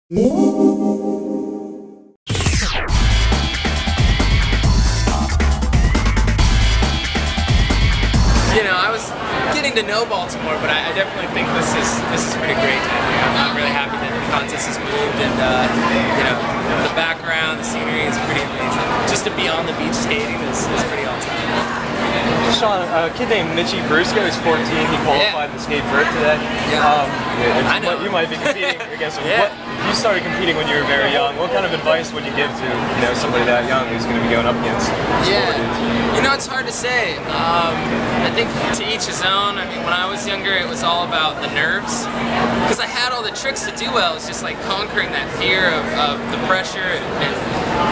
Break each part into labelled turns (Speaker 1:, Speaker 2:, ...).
Speaker 1: You know, I was getting to know Baltimore, but I definitely think this is pretty great. I'm really happy that the contest has moved, and you know, the background, the scenery is pretty amazing. Just to be on the beach skating is pretty all-time.
Speaker 2: Shaun, a kid named Mitchie Brusco, he's 14. He qualified in the skate vert today.
Speaker 1: I know.
Speaker 2: You might be competing against him. You started competing when you were very young. What kind of advice would you give to somebody that young who's going to be going up against?
Speaker 1: You know, it's hard to say. I think to each his own. I mean, when I was younger, it was all about the nerves. Because I had all the tricks to do well. It's just like conquering that fear of the pressure, and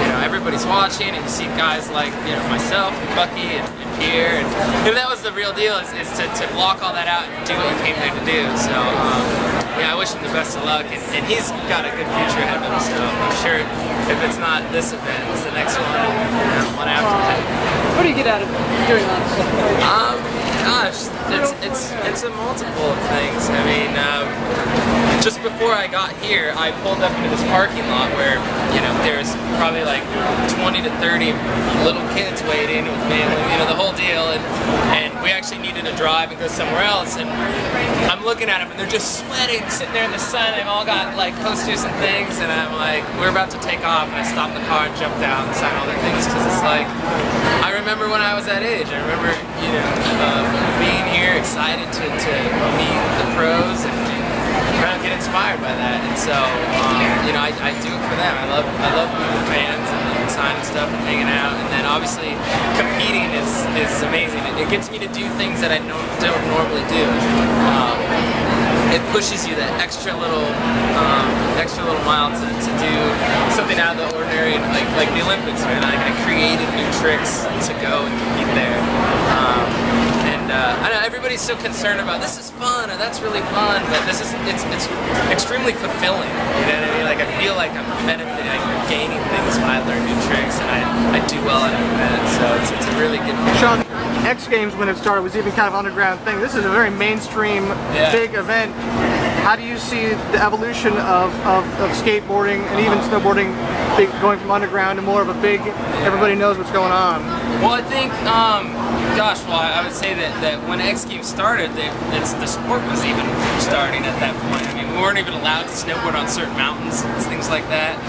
Speaker 1: you know, everybody's watching, and you see guys like myself, and Bucky, and Pierre, and that was the real deal, is to block all that out and do what you came there to do. So yeah, I wish him the best of luck, and he's got a good future ahead of him. So I'm sure if it's not this event, it's the next one, and one after that.
Speaker 3: What do you get out of doing that?
Speaker 1: Gosh, it's a multiple of things. I mean, just before I got here, I pulled up into this parking lot where, there's probably like 20 to 30 little kids waiting with family, the whole deal, and we actually needed to drive and go somewhere else, and I'm looking at them and they're just sweating, sitting there in the sun. They've all got like posters and things, and I'm like, we're about to take off, and I stopped the car and jumped out and signed all their things, because it's like, I remember when I was that age. I remember, being here, excited to meet the pros and kind of get inspired by that. And so, I do it for them. I love meeting the fans and signing stuff and hanging out. And then obviously competing is amazing. It gets me to do things that I don't normally do. It pushes you that extra little mile to do something out of the ordinary, and like the Olympics, man. I created new tricks to go and compete there. I know everybody's so concerned about this is fun or that's really fun, but it's extremely fulfilling. You know what I mean? Like, I feel like I'm benefiting, I'm gaining things when I learn new tricks, and I do well at an event. So it's a really good feeling.
Speaker 3: Shaun, X Games, when it started, was even kind of an underground thing. This is a very mainstream, big event. How do you see the evolution of skateboarding and even snowboarding going from underground to more of a big, everybody knows what's going on?
Speaker 1: Well, I think, I would say that when X Games started, the sport was even starting at that point. I mean, we weren't even allowed to snowboard on certain mountains, things like that.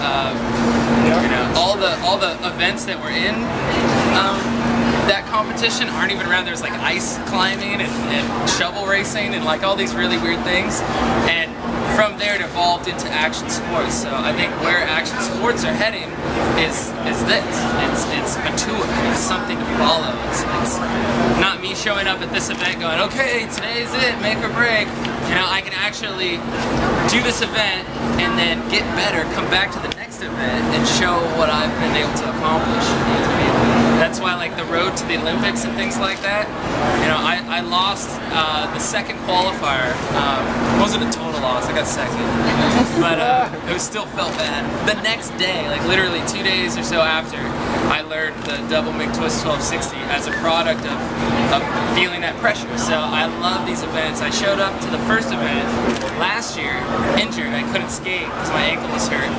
Speaker 1: All the events that were in that competition aren't even around. There's like ice climbing and shovel racing and like all these really weird things, and from there it evolved into action sports. So I think where action sports are heading is this. It's mature. It's something to follow. It's not me showing up at this event going, okay, today's it, make or break. I can actually do this event and then get better, come back to the next event and show what I've been able to accomplish. That's why, like, the road to the Olympics and things like that, I lost the second qualifier. It wasn't a total loss, I got second, but it still felt bad. The next day, like literally 2 days or so after, I learned the double McTwist 1260 as a product of feeling that pressure. So I love these events. I showed up to the first event last year, injured. I couldn't skate because my ankle was hurt,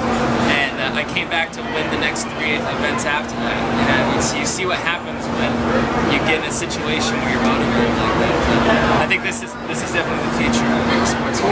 Speaker 1: and I came back to win the next 3 events after that. So you see what happens when you get in a situation where you're motivated like that. I think this is definitely the future of sports.